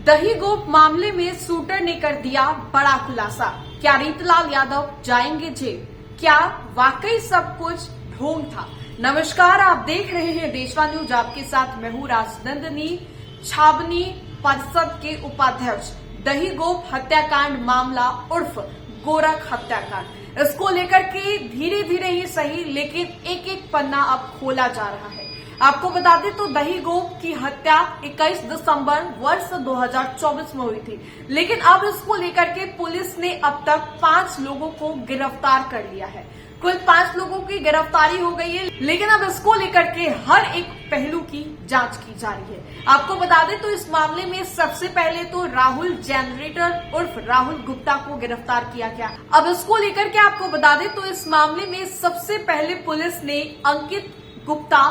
दही गोप मामले में शूटर ने कर दिया बड़ा खुलासा। क्या रीतलाल यादव जाएंगे जेल? क्या वाकई सब कुछ ढोंग था? नमस्कार, आप देख रहे हैं देशवा न्यूज। आपके साथ मैं हूं राजनंदिनी। छावनी परिषद के उपाध्यक्ष दही गोप हत्याकांड मामला उर्फ गोरख हत्याकांड, इसको लेकर के धीरे धीरे ही सही लेकिन एक एक पन्ना अब खोला जा रहा है। आपको बता दें तो दही गोप की हत्या 21 दिसंबर वर्ष 2024 में हुई थी, लेकिन अब इसको लेकर के पुलिस ने अब तक 5 लोगों को गिरफ्तार कर लिया है। कुल 5 लोगों की गिरफ्तारी हो गई है, लेकिन अब इसको लेकर के हर एक पहलू की जांच की जा रही है। आपको बता दें तो इस मामले में सबसे पहले तो राहुल जनरेटर उर्फ राहुल गुप्ता को गिरफ्तार किया गया। अब इसको लेकर के आपको बता दें तो इस मामले में सबसे पहले पुलिस ने अंकित गुप्ता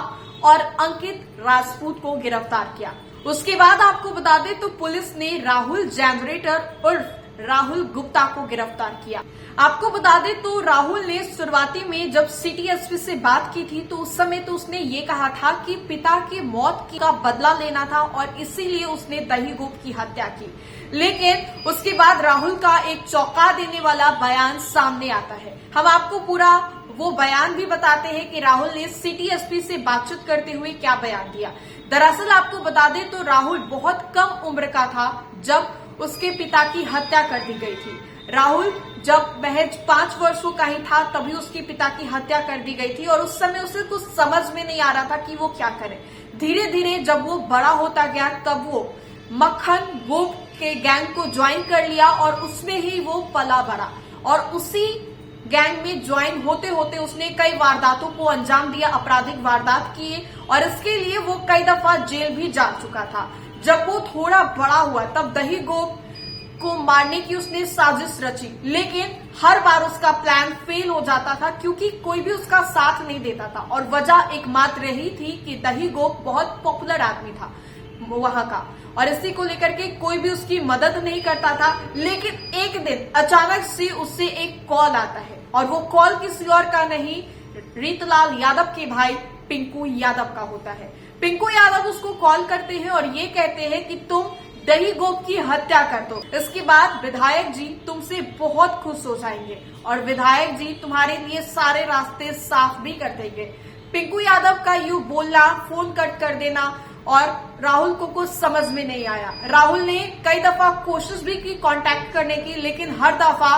और अंकित राजपूत को गिरफ्तार किया। उसके बाद आपको बता दें तो पुलिस ने राहुल जनरेटर उर्फ राहुल गुप्ता को गिरफ्तार किया। आपको बता दें तो राहुल ने शुरुआती में जब सिटी एसपी से बात की थी तो उस समय तो उसने ये कहा था कि पिता की मौत का बदला लेना था और इसीलिए उसने दही गोप की हत्या की। लेकिन उसके बाद राहुल का एक चौंका देने वाला बयान सामने आता है। हम आपको पूरा वो बयान भी बताते हैं कि राहुल ने सिटी एसपी से बातचीत करते हुए क्या बयान दिया। दरअसल आपको बता दें तो राहुल बहुत कम उम्र का था जब उसके पिता की हत्या कर दी गई थी। राहुल जब महज 5 वर्षों का ही था तभी उसके पिता की हत्या कर दी गई थी और उस समय उसे कुछ समझ में नहीं आ रहा था कि वो क्या करे। धीरे धीरे जब वो बड़ा होता गया तब वो मक्खन गोप के गैंग को ज्वाइन कर लिया और उसमें ही वो पला बढ़ा और उसी गैंग में ज्वाइन होते होते उसने कई वारदातों को अंजाम दिया, आपराधिक वारदात किए और इसके लिए वो कई दफा जेल भी जा चुका था। जब वो थोड़ा बड़ा हुआ तब दही गोप को मारने की उसने साजिश रची, लेकिन हर बार उसका प्लान फेल हो जाता था क्योंकि कोई भी उसका साथ नहीं देता था और वजह एकमात्र यही थी कि दही गोप बहुत पॉपुलर आदमी था वहां का और इसी को लेकर के कोई भी उसकी मदद नहीं करता था। लेकिन एक दिन अचानक से उससे एक कॉल आता है और वो कॉल किसी और का नहीं, रीतलाल यादव के भाई पिंकू यादव का होता है। पिंकू यादव उसको कॉल करते हैं और ये कहते हैं कि तुम दही गोप की हत्या कर दो। इसके बाद विधायक जी तुमसे बहुत खुश हो जाएंगे और विधायक जी तुम्हारे लिए सारे रास्ते साफ भी कर देंगे। पिंकू यादव का यूं बोलना, फोन कट कर देना और राहुल को कुछ समझ में नहीं आया। राहुल ने कई दफा कोशिश भी की कांटेक्ट करने की, लेकिन हर दफा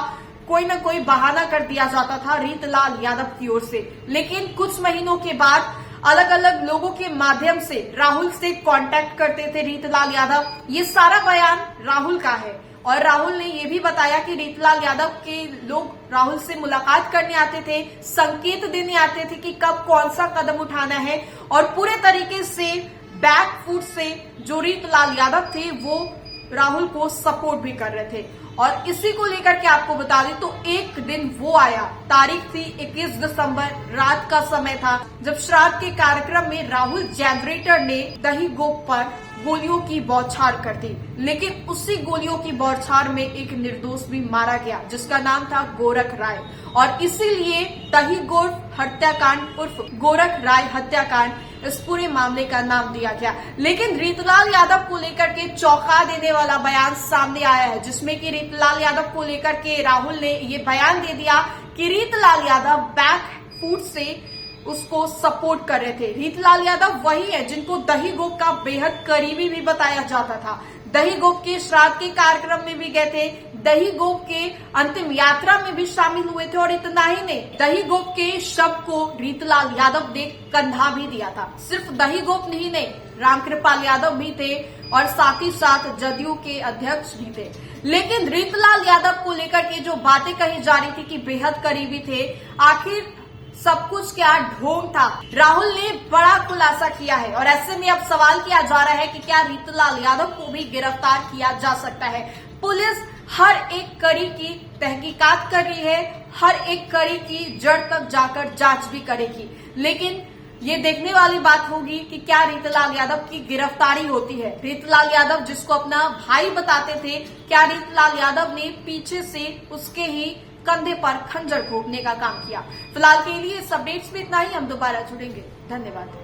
कोई ना कोई बहाना कर दिया जाता था रीतलाल यादव की ओर से। लेकिन कुछ महीनों के बाद अलग अलग लोगों के माध्यम से राहुल से कांटेक्ट करते थे रीतलाल यादव। ये सारा बयान राहुल का है और राहुल ने ये भी बताया कि रीतलाल यादव के लोग राहुल से मुलाकात करने आते थे, संकेत देने आते थे कि कब कौन सा कदम उठाना है और पूरे तरीके से बैक फुट से जो रीतलाल यादव थे वो राहुल को सपोर्ट भी कर रहे थे। और इसी को लेकर के आपको बता दें तो एक दिन वो आया, तारीख थी 21 दिसंबर, रात का समय था जब श्राद्ध के कार्यक्रम में राहुल जनरेटर ने दही गोप पर गोलियों की बौछार कर दी। लेकिन उसी गोलियों की बौछार में एक निर्दोष भी मारा गया जिसका नाम था गोरख राय और इसीलिए दही गोप हत्याकांड उर्फ गोरख राय हत्याकांड इस पूरे मामले का नाम दिया गया। लेकिन रीतलाल यादव को लेकर के चौंका देने वाला बयान सामने आया है, जिसमें कि रीतलाल यादव को लेकर के राहुल ने ये बयान दे दिया कि रीतलाल यादव बैक फुट से उसको सपोर्ट कर रहे थे। रीतलाल यादव वही है जिनको दही गोप का बेहद करीबी भी बताया जाता था। दही गोप के श्राद्ध के कार्यक्रम में भी गए थे, दही गोप के अंतिम यात्रा में भी शामिल हुए थे और इतना ही नहीं, दही गोप के शव को रीतलाल यादव ने कंधा भी दिया था। सिर्फ दही गोप नहीं, रामकृपाल यादव भी थे और साथ ही साथ जदयू के अध्यक्ष भी थे। लेकिन रीतलाल यादव को लेकर के जो बातें कही जा रही थी कि बेहद करीबी थे, आखिर सब कुछ क्या ढोंग था? राहुल ने बड़ा खुलासा किया है और ऐसे में अब सवाल किया जा रहा है कि क्या रीतलाल यादव को भी गिरफ्तार किया जा सकता है। पुलिस हर एक कड़ी की तहकीकात कर रही है, हर एक कड़ी की जड़ तक जाकर जांच भी करेगी, लेकिन ये देखने वाली बात होगी कि क्या रीतलाल यादव की गिरफ्तारी होती है। रीतलाल यादव जिसको अपना भाई बताते थे, क्या रीतलाल यादव ने पीछे से उसके ही कंधे पर खंजर घोंपने का काम किया? फिलहाल के लिए इस अपडेट्स में इतना ही, हम दोबारा जुड़ेंगे। धन्यवाद।